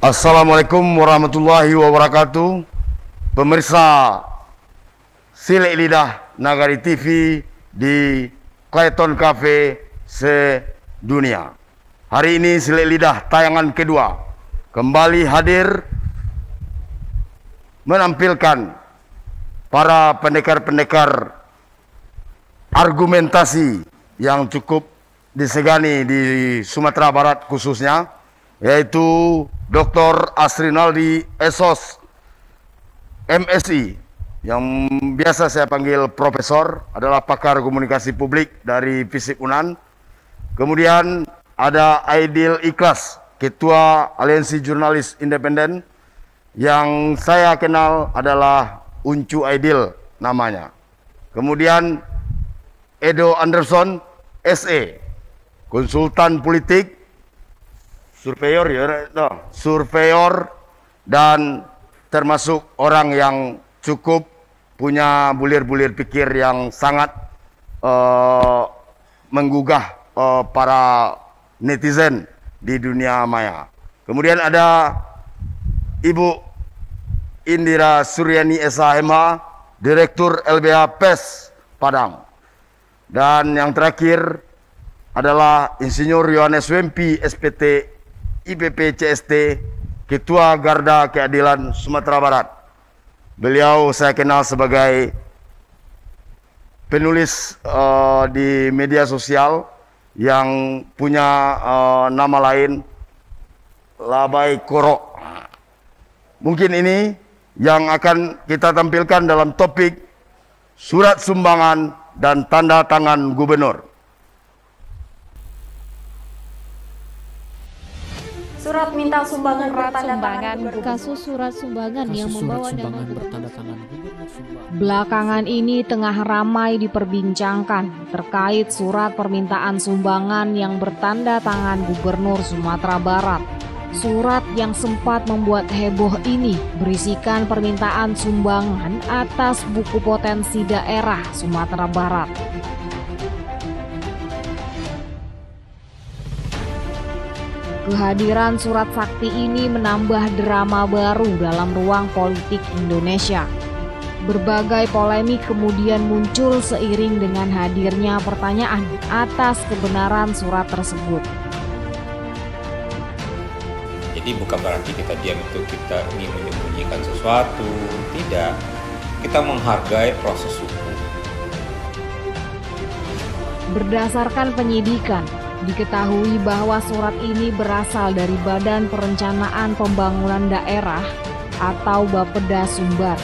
Assalamualaikum warahmatullahi wabarakatuh. Pemirsa Silek Lidah Nagari TV di Clayton Cafe sedunia. Hari ini Silek Lidah tayangan kedua kembali hadir menampilkan para pendekar-pendekar argumentasi yang cukup disegani di Sumatera Barat khususnya, yaitu Dr. Asrinaldi Esos MSI, yang biasa saya panggil Profesor, adalah pakar komunikasi publik dari FISIP UNAN. Kemudian ada Aidil Ikhlas, Ketua Aliansi Jurnalis Independen, yang saya kenal adalah Uncu Aidil namanya. Kemudian Edo Anderson SE, konsultan politik, surveyor dan termasuk orang yang cukup punya bulir-bulir pikir yang sangat menggugah para netizen di dunia maya. Kemudian ada Ibu Indira Suryani SHMH, Direktur LBH PES Padang. Dan yang terakhir adalah Insinyur Yohanes Wempi SPT IPP CST, Ketua Garda Keadilan Sumatera Barat. Beliau saya kenal sebagai penulis di media sosial yang punya nama lain Labai Korok. Mungkin ini yang akan kita tampilkan dalam topik surat sumbangan dan tanda tangan gubernur. Surat minta sumbangan kasus surat sumbangan yang membawa nama bertanda tangan Gubernur Sumbar. Belakangan ini tengah ramai diperbincangkan terkait surat permintaan sumbangan yang bertanda tangan Gubernur Sumatera Barat. Surat yang sempat membuat heboh ini berisikan permintaan sumbangan atas buku potensi daerah Sumatera Barat. Kehadiran surat sakti ini menambah drama baru dalam ruang politik Indonesia. Berbagai polemik kemudian muncul seiring dengan hadirnya pertanyaan atas kebenaran surat tersebut. Jadi bukan berarti kita diam itu kita ingin menyembunyikan sesuatu, tidak. Kita menghargai proses hukum. Berdasarkan penyidikan, diketahui bahwa surat ini berasal dari Badan Perencanaan Pembangunan Daerah atau Bapeda Sumbar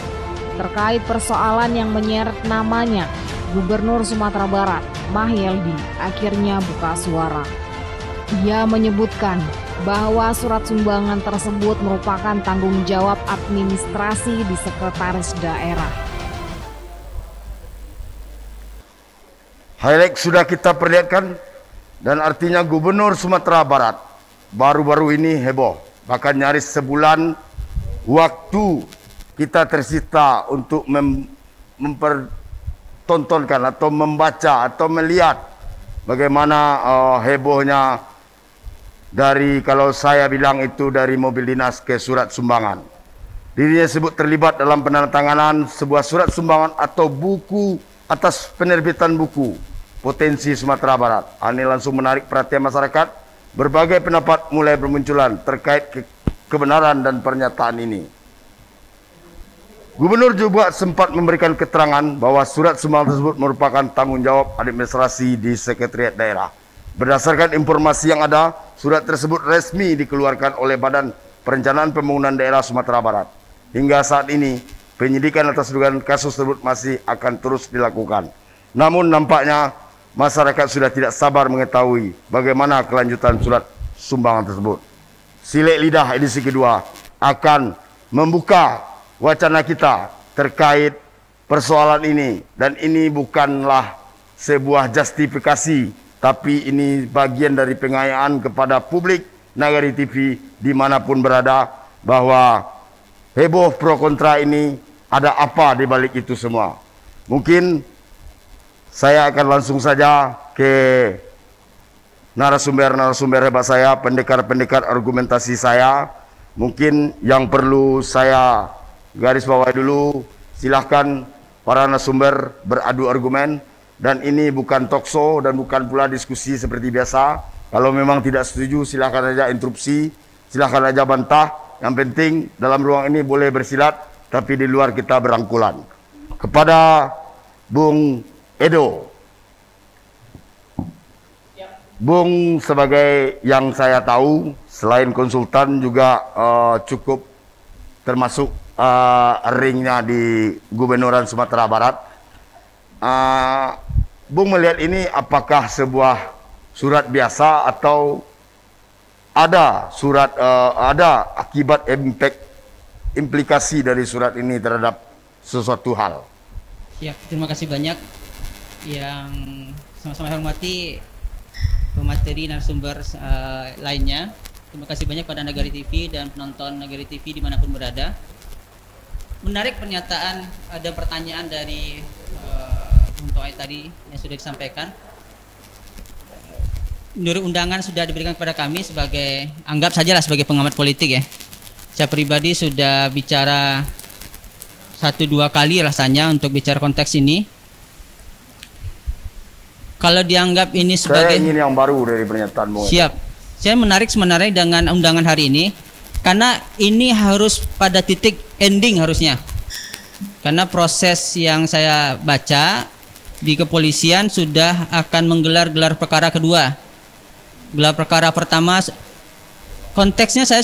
terkait persoalan yang menyeret namanya. Gubernur Sumatera Barat, Mahyeldi, akhirnya buka suara. Ia menyebutkan bahwa surat sumbangan tersebut merupakan tanggung jawab administrasi di sekretaris daerah. Highlight sudah kita perlihatkan. Dan artinya Gubernur Sumatera Barat baru-baru ini heboh. Bahkan nyaris sebulan waktu kita tersita untuk mempertontonkan atau membaca atau melihat bagaimana hebohnya dari, kalau saya bilang itu dari mobil dinas ke surat sumbangan. Dirinya sebut terlibat dalam penandatanganan sebuah surat sumbangan atau buku atas penerbitan buku potensi Sumatera Barat. Ini langsung menarik perhatian masyarakat. Berbagai pendapat mulai bermunculan terkait kebenaran dan pernyataan ini. Gubernur juga sempat memberikan keterangan bahwa surat sumbangan tersebut merupakan tanggung jawab administrasi di sekretariat daerah. Berdasarkan informasi yang ada, surat tersebut resmi dikeluarkan oleh Badan Perencanaan Pembangunan Daerah Sumatera Barat. Hingga saat ini, penyidikan atas dugaan kasus tersebut masih akan terus dilakukan. Namun nampaknya masyarakat sudah tidak sabar mengetahui bagaimana kelanjutan surat sumbangan tersebut. Silek Lidah edisi kedua akan membuka wacana kita terkait persoalan ini. Dan ini bukanlah sebuah justifikasi, tapi ini bagian dari pengayaan kepada publik Nagari TV dimanapun berada, bahwa heboh pro kontra ini ada apa di balik itu semua. Mungkin saya akan langsung saja ke narasumber-narasumber hebat saya, pendekar-pendekar argumentasi saya, Mungkin yang perlu saya garis bawahi dulu, silahkan para narasumber beradu argumen, dan ini bukan talkshow dan bukan pula diskusi seperti biasa. Kalau memang tidak setuju silahkan aja interupsi, silahkan aja bantah. Yang penting dalam ruang ini boleh bersilat, tapi di luar kita berangkulan. Kepada Bung Edo, Bung sebagai yang saya tahu selain konsultan juga cukup termasuk ringnya di Gubernuran Sumatera Barat. Bung melihat ini apakah sebuah surat biasa atau ada ada akibat implikasi dari surat ini terhadap sesuatu hal? Ya, terima kasih banyak yang sama-sama hormati pemateri narasumber lainnya. Terima kasih banyak pada Nagari TV dan penonton Nagari TV dimanapun berada. Menarik pernyataan, ada pertanyaan dari Bung Toai tadi yang sudah disampaikan. Menurut undangan sudah diberikan kepada kami sebagai, anggap sajalah sebagai pengamat politik ya. Saya pribadi sudah bicara 1-2 kali rasanya untuk bicara konteks ini. Kalau dianggap ini sebagai... Saya ingin yang baru dari pernyataanmu. Siap. Saya menarik sebenarnya dengan undangan hari ini, karena ini harus pada titik ending harusnya. Karena proses yang saya baca di kepolisian sudah akan menggelar gelar perkara kedua. Gelar perkara pertama, konteksnya saya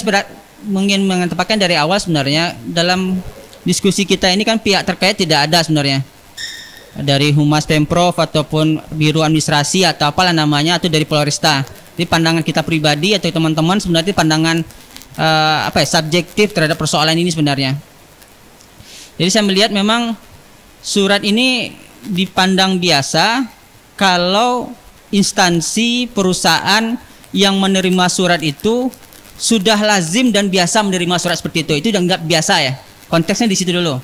ingin mengetapkan dari awal sebenarnya. Dalam diskusi kita ini kan pihak terkait tidak ada sebenarnya. Dari Humas Pemprov ataupun Biro Administrasi atau apalah namanya, atau dari Polresta. Jadi pandangan kita pribadi atau teman-teman sebenarnya pandangan subjektif terhadap persoalan ini sebenarnya. Jadi saya melihat memang surat ini dipandang biasa kalau instansi perusahaan yang menerima surat itu sudah lazim dan biasa menerima surat seperti itu dianggap biasa ya. Konteksnya di situ dulu.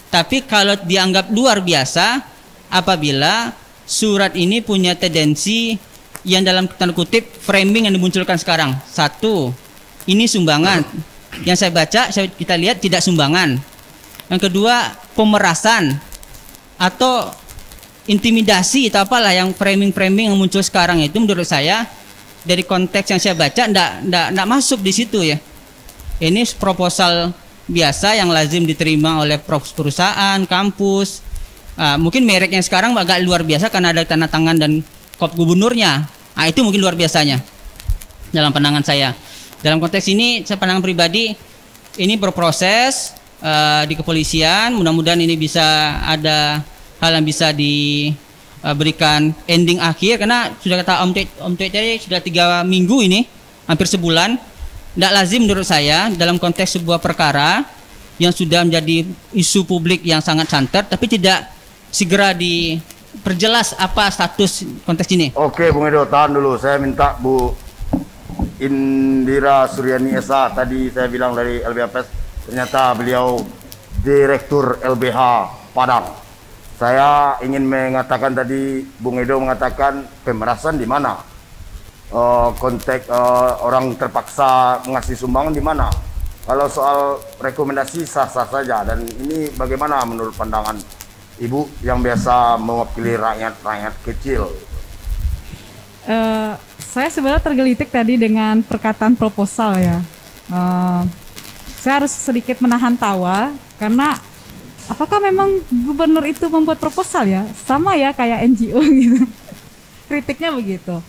Tapi kalau dianggap luar biasa apabila surat ini punya tendensi yang dalam tanda kutip framing yang dimunculkan sekarang. Satu, ini sumbangan. Yang saya baca, kita lihat tidak sumbangan. Yang kedua, pemerasan atau intimidasi atau apalah yang framing-framing yang muncul sekarang itu menurut saya dari konteks yang saya baca enggak masuk di situ ya. Ini proposal biasa yang lazim diterima oleh perusahaan, kampus. Mungkin merek yang sekarang agak luar biasa karena ada tanda tangan dan kop gubernurnya. Itu mungkin luar biasanya dalam pandangan saya. Dalam konteks ini, saya pandangan pribadi ini berproses di kepolisian. Mudah-mudahan ini bisa ada hal yang bisa diberikan ending akhir, karena sudah kata Om Tek tadi sudah 3 minggu ini, hampir sebulan. Tidak lazim menurut saya dalam konteks sebuah perkara yang sudah menjadi isu publik yang sangat santer, tapi tidak segera diperjelas apa status konteks ini. Oke, Bung Edo, tahan dulu. Saya minta Bu Indira Suryani Esa, tadi saya bilang dari LBH, ternyata beliau Direktur LBH Padang. Saya ingin mengatakan tadi, Bung Edo mengatakan pemerasan di mana? Konteks orang terpaksa mengasih sumbangan di mana? Kalau soal rekomendasi sah-sah saja, dan ini bagaimana menurut pandangan Ibu yang biasa mewakili rakyat kecil? Saya sebenarnya tergelitik tadi dengan perkataan proposal ya. Saya harus sedikit menahan tawa karena apakah memang gubernur itu membuat proposal ya? Sama ya kayak NGO gitu. Kritiknya begitu.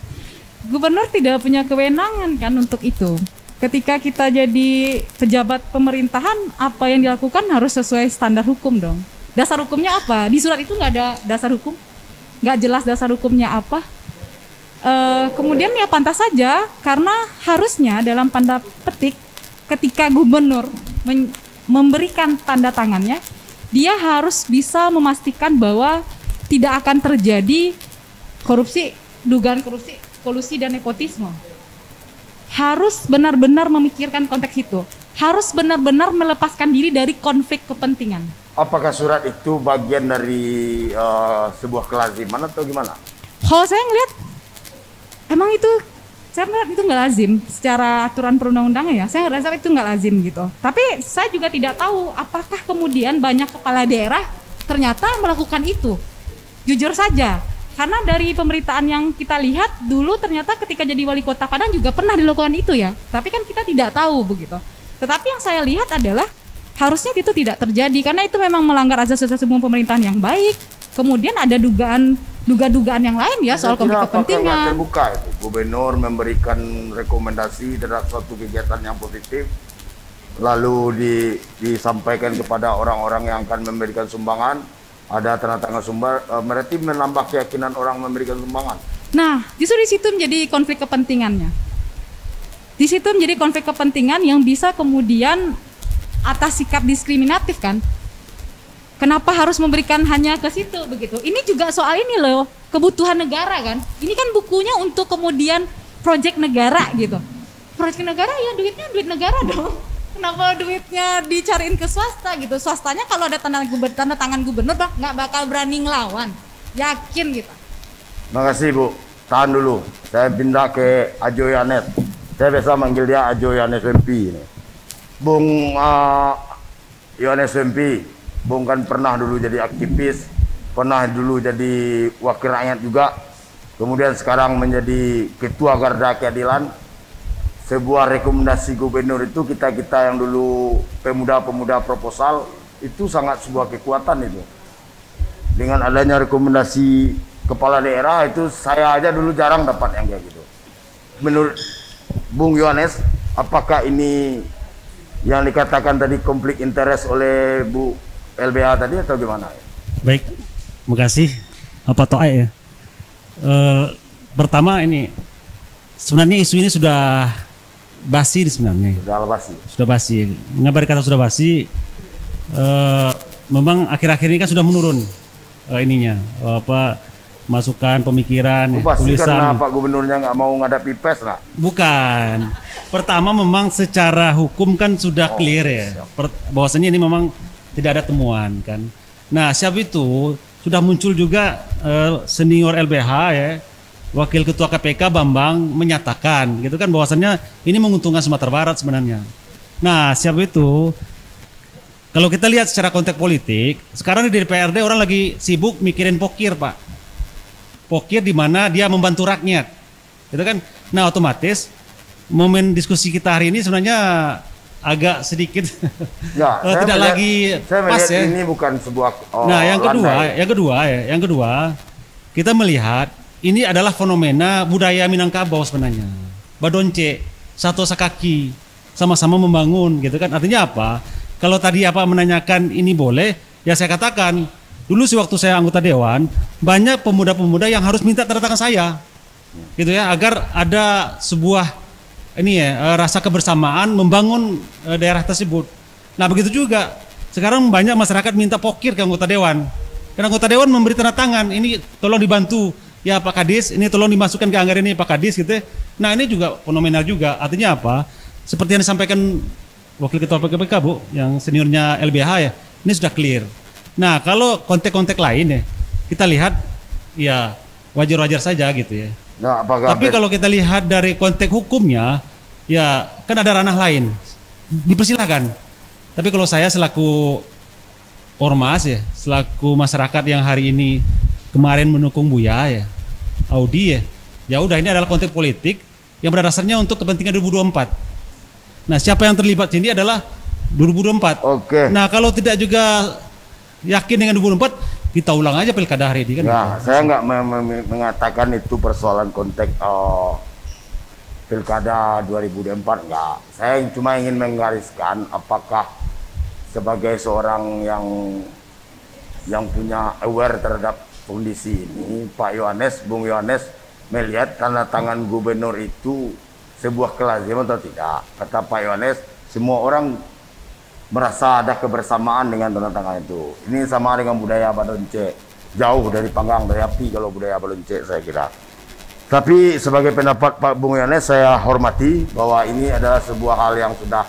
Gubernur tidak punya kewenangan kan untuk itu. Ketika kita jadi pejabat pemerintahan, apa yang dilakukan harus sesuai standar hukum dong. Dasar hukumnya apa? Di surat itu nggak ada dasar hukum, nggak jelas dasar hukumnya apa. Kemudian ya pantas saja, karena harusnya dalam tanda petik ketika gubernur memberikan tanda tangannya, dia harus bisa memastikan bahwa tidak akan terjadi korupsi, dugaan korupsi, kolusi dan nepotisme. Harus benar-benar memikirkan konteks itu. Harus benar-benar melepaskan diri dari konflik kepentingan. Apakah surat itu bagian dari sebuah kelaziman atau gimana? Kalau saya ngeliat, emang itu saya melihat itu nggak lazim secara aturan perundang-undangan ya. Saya rasa itu nggak lazim gitu. Tapi saya juga tidak tahu apakah kemudian banyak kepala daerah ternyata melakukan itu. Jujur saja, karena dari pemberitaan yang kita lihat dulu ternyata ketika jadi wali kota Padang juga pernah dilakukan itu ya. Tapi kan kita tidak tahu begitu. Tetapi yang saya lihat adalah harusnya itu tidak terjadi karena itu memang melanggar azas-azas umum pemerintahan yang baik. Kemudian ada dugaan yang lain ya soal konflik kepentingan. Terbuka itu gubernur memberikan rekomendasi terhadap suatu kegiatan yang positif, lalu disampaikan kepada orang-orang yang akan memberikan sumbangan, ada tanda tangan sumber, berarti menambah keyakinan orang memberikan sumbangan. Nah, justru di situ menjadi konflik kepentingannya. Di situ menjadi konflik kepentingan yang bisa kemudian atas sikap diskriminatif kan. Kenapa harus memberikan hanya ke situ begitu? Ini juga soal ini loh, kebutuhan negara kan. Ini kan bukunya untuk kemudian proyek negara gitu. Proyek negara ya duitnya duit negara dong. Kenapa duitnya dicariin ke swasta gitu? Swastanya kalau ada tanda tangan gubernur nggak bakal berani ngelawan. Yakin gitu. Makasih Bu, tahan dulu. Saya pindah ke Ajo Yanes. Saya biasa manggil dia Ajo Yanes MP ini. Bung Yanes MP. Bung kan pernah dulu jadi aktivis, pernah dulu jadi wakil rakyat juga, kemudian sekarang menjadi ketua Garda Keadilan. Sebuah rekomendasi gubernur itu kita yang dulu pemuda-pemuda proposal itu sangat sebuah kekuatan itu. Dengan adanya rekomendasi kepala daerah itu saya aja dulu jarang dapat yang kayak gitu. Menurut Bung Yohanes, apakah ini yang dikatakan tadi konflik interest oleh Bu LBH tadi atau gimana? Baik, terima kasih. Apa to'ai ya? Pertama ini sebenarnya isu ini sudah basi sebenarnya. Sudah basi. Mengapa kata sudah basi? Memang akhir-akhir ini kan sudah menurun ininya masukan, pemikiran, tulisan. Karena Pak Gubernurnya nggak mau ngadapi pes lah? Bukan. Pertama memang secara hukum kan sudah clear ya. Bahwasanya ini memang tidak ada temuan kan. Nah, siap itu sudah muncul juga senior LBH ya, Wakil Ketua KPK Bambang menyatakan gitu kan bahwasannya ini menguntungkan Sumatera Barat sebenarnya. Nah, siap itu kalau kita lihat secara konteks politik, sekarang di DPRD orang lagi sibuk mikirin pokir, Pak. Pokir di mana dia membantu rakyat. Gitu kan? Nah, otomatis momen diskusi kita hari ini sebenarnya agak sedikit ya, tidak lagi pas ya. Ini bukan sebuah Nah, yang kedua, kita melihat ini adalah fenomena budaya Minangkabau sebenarnya. Badonce, satu sakaki, sama-sama membangun gitu kan. Artinya apa? Kalau tadi menanyakan ini boleh, ya saya katakan dulu sih waktu saya anggota dewan, banyak pemuda-pemuda yang harus minta tanda tangan saya. Gitu ya, agar ada sebuah rasa kebersamaan membangun daerah tersebut. Nah, begitu juga sekarang banyak masyarakat minta pokir ke anggota dewan. Karena anggota dewan memberi tanda tangan, ini tolong dibantu ya Pak Kadis, ini tolong dimasukkan ke anggaran ini Pak Kadis gitu. Nah, ini juga fenomenal juga. Artinya apa? Seperti yang disampaikan Wakil Ketua PKPK Bu, yang seniornya LBH ya, ini sudah clear. Nah, kalau konteks-konteks lain ya, kita lihat ya wajar-wajar saja gitu ya. Nah, tapi kalau kita lihat dari konteks hukumnya, ya kan ada ranah lain, dipersilakan. Tapi kalau saya selaku ormas ya, selaku masyarakat yang hari ini kemarin mendukung Buya ya, Audi ya udah ini adalah konteks politik yang pada dasarnya untuk kepentingan 2024. Nah, siapa yang terlibat sini adalah 2024. Oke. Nah, kalau tidak juga yakin dengan 2024, kita ulang aja pilkada hari ini kan. Nah, saya nggak mengatakan itu persoalan konteks pilkada 2024, enggak. Saya cuma ingin menggariskan apakah sebagai seorang yang punya aware terhadap kondisi ini, Pak Yohanes, Bung Yohanes melihat tanda tangan gubernur itu sebuah kelaziman atau tidak. Kata Pak Yohanes, semua orang merasa ada kebersamaan dengan tanda tangan itu. Ini sama dengan budaya Badonce, jauh dari panggang dari api kalau budaya Badonce saya kira. Tapi sebagai pendapat Pak Bung Yohanes saya hormati bahwa ini adalah sebuah hal yang sudah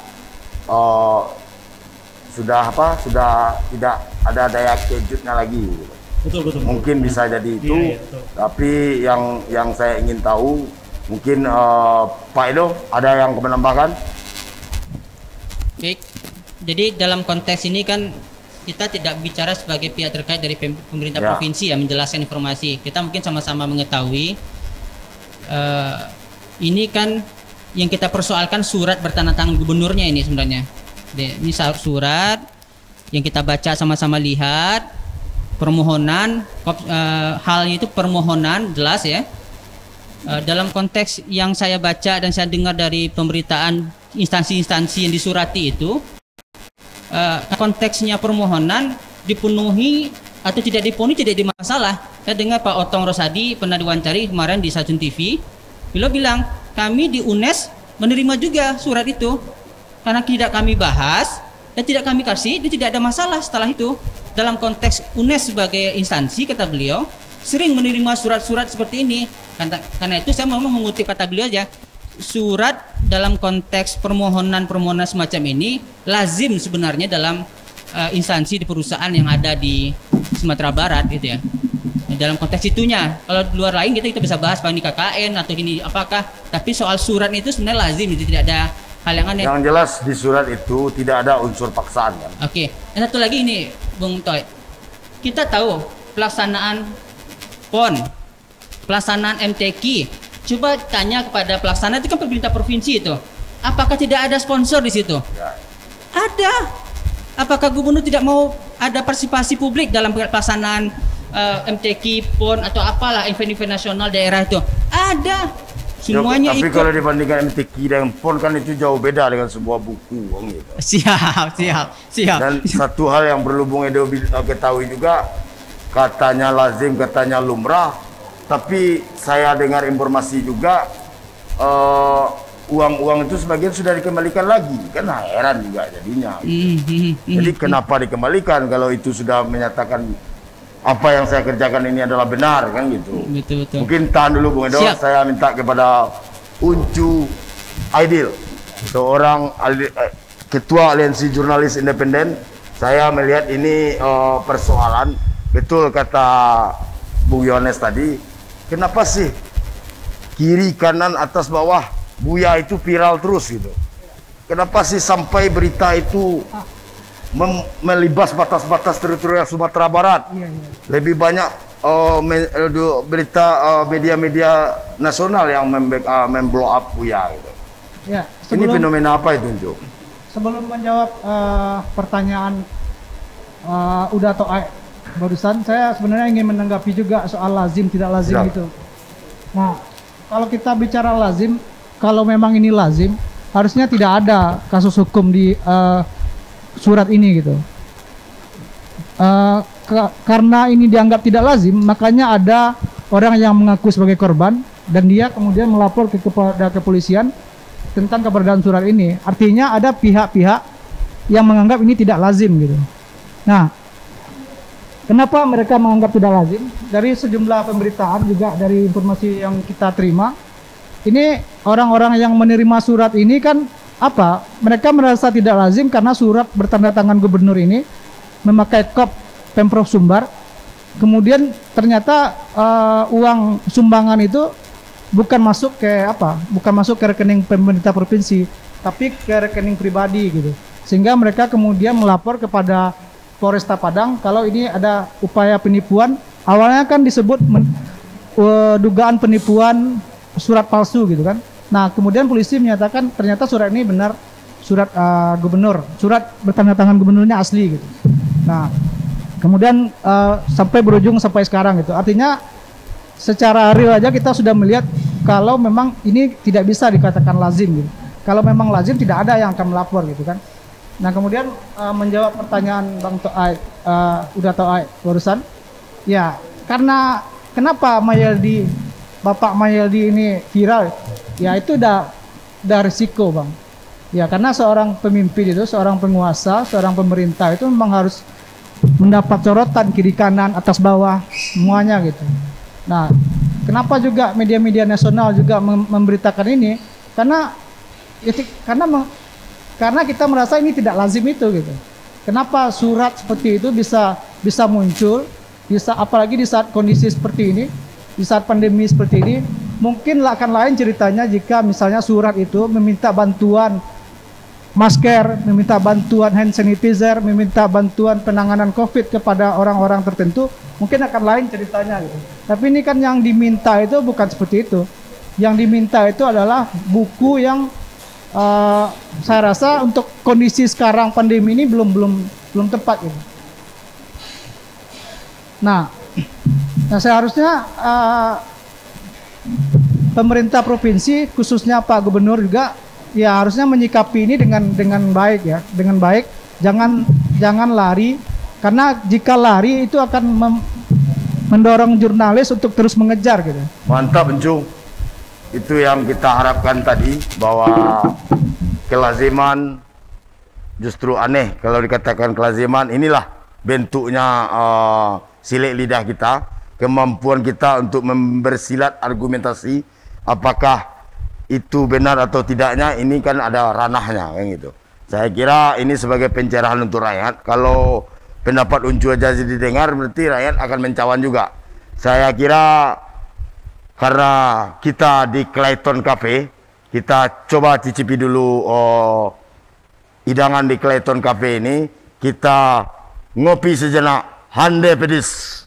tidak ada daya kejutnya lagi. Betul. Mungkin bisa jadi itu. Iya, tapi yang saya ingin tahu Mungkin Pak Edo ada yang menambahkan? Baik, jadi dalam konteks ini kan kita tidak bicara sebagai pihak terkait dari pemerintah provinsi ya menjelaskan informasi. Kita mungkin sama-sama mengetahui ini kan yang kita persoalkan surat bertanda tangan gubernurnya ini sebenarnya. Ini surat yang kita baca sama-sama lihat permohonan halnya itu permohonan jelas ya. Dalam konteks yang saya baca dan saya dengar dari pemberitaan instansi-instansi yang disurati itu, konteksnya permohonan dipenuhi atau tidak dipenuhi tidak dimasalah. Saya dengar Pak Otong Rosadi pernah diwawancari kemarin di Stasiun TV, beliau bilang kami di UNES menerima juga surat itu karena tidak kami bahas dan tidak kami kasih, dan tidak ada masalah setelah itu. Dalam konteks UNES sebagai instansi, kata beliau, sering menerima surat-surat seperti ini. Karena itu saya mau mengutip kata beliau aja, surat dalam konteks permohonan semacam ini lazim sebenarnya dalam instansi di perusahaan yang ada di Sumatera Barat gitu ya. Dalam konteks itunya, kalau di luar lain kita bisa bahas Pak ini KKN atau ini apakah, tapi soal surat itu sebenarnya lazim, itu tidak ada hal yang aneh. Yang jelas di surat itu tidak ada unsur paksaan kan? Oke. Dan satu lagi ini Bung Toy, kita tahu pelaksanaan PON, pelaksanaan MTQ, coba tanya kepada pelaksana itu kan pemerintah provinsi itu, apakah tidak ada sponsor di situ? Ya. Ada. Apakah gubernur tidak mau ada partisipasi publik dalam pelaksanaan MTQ, PON atau apalah event-event nasional daerah itu? Ada. Semuanya tapi ikut. kalau dibandingkan MTQ dan PON kan itu jauh beda dengan sebuah buku gitu. Siap. Dan satu hal yang perlu Bung Edo ketahui juga, katanya lazim, katanya lumrah, tapi saya dengar informasi juga uang-uang itu sebagian sudah dikembalikan lagi, kan heran juga jadinya. Jadi kenapa dikembalikan kalau itu sudah menyatakan apa yang saya kerjakan ini adalah benar kan gitu. Betul. Mungkin tahan dulu Bung Edo, saya minta kepada Uncu Aidil, seorang ketua Aliansi Jurnalis Independen. Saya melihat ini persoalan, betul kata Bung Yohanes tadi, kenapa sih kiri kanan atas bawah Buya itu viral terus gitu? Kenapa sih sampai berita itu melibas batas-batas teritorial Sumatera Barat? Lebih banyak berita media-media nasional yang memblow up Buya gitu. Ya, ini fenomena apa itu, Unjuk? Sebelum menjawab pertanyaan Udato barusan, saya sebenarnya ingin menanggapi juga soal lazim tidak lazim itu. Nah, kalau kita bicara lazim, kalau memang ini lazim, harusnya tidak ada kasus hukum di surat ini gitu. Karena ini dianggap tidak lazim, makanya ada orang yang mengaku sebagai korban dan dia kemudian melapor kepada kepolisian tentang keberadaan surat ini. Artinya ada pihak-pihak yang menganggap ini tidak lazim gitu. Nah, kenapa mereka menganggap tidak lazim? Dari sejumlah pemberitaan juga dari informasi yang kita terima, ini orang-orang yang menerima surat ini kan apa? Mereka merasa tidak lazim karena surat bertanda tangan gubernur ini memakai kop Pemprov Sumbar. Kemudian ternyata uang sumbangan itu bukan masuk ke bukan masuk ke rekening pemerintah provinsi, tapi ke rekening pribadi gitu. Sehingga mereka kemudian melapor kepada Polresta Padang kalau ini ada upaya penipuan. Awalnya kan disebut dugaan penipuan surat palsu gitu kan. Nah, kemudian polisi menyatakan ternyata surat ini benar surat gubernur, surat bertanda tangan gubernurnya asli gitu. Nah, kemudian sampai berujung sampai sekarang gitu. Artinya secara real aja kita sudah melihat kalau memang ini tidak bisa dikatakan lazim gitu. Kalau memang lazim tidak ada yang akan melapor gitu kan. Nah, kemudian menjawab pertanyaan Bang Toai, Udato barusan, ya karena kenapa Bapak Mayeldi ini viral? Ya itu udah risiko Bang. Ya karena seorang pemimpin itu, seorang penguasa, seorang pemerintah itu memang harus mendapat sorotan kiri kanan atas bawah semuanya gitu. Nah, kenapa juga media-media nasional juga memberitakan ini? Karena kita merasa ini tidak lazim itu gitu. Kenapa surat seperti itu bisa muncul, apalagi di saat kondisi seperti ini, di saat pandemi seperti ini, Mungkin akan lain ceritanya jika misalnya surat itu meminta bantuan masker, meminta bantuan hand sanitizer, meminta bantuan penanganan COVID kepada orang-orang tertentu, mungkin akan lain ceritanya gitu. Tapi ini kan yang diminta itu bukan seperti itu. Yang diminta itu adalah buku yang saya rasa untuk kondisi sekarang pandemi ini belum tepat gitu. Nah seharusnya pemerintah provinsi khususnya Pak Gubernur juga ya harusnya menyikapi ini dengan baik ya, dengan baik. Jangan lari, karena jika lari itu akan mendorong jurnalis untuk terus mengejar gitu. Mantap Encung. Itu yang kita harapkan tadi, bahwa kelaziman justru aneh. Kalau dikatakan kelaziman, inilah bentuknya silik lidah kita, kemampuan kita untuk membersilat argumentasi, apakah itu benar atau tidaknya, ini kan ada ranahnya kan gitu. Saya kira ini sebagai pencerahan untuk rakyat. Kalau pendapat Uncu Ajazi didengar, berarti rakyat akan mencawan juga. Saya kira karena kita di Clayton Cafe, kita coba cicipi dulu hidangan di Clayton Cafe ini. Kita ngopi sejenak, hande pedis.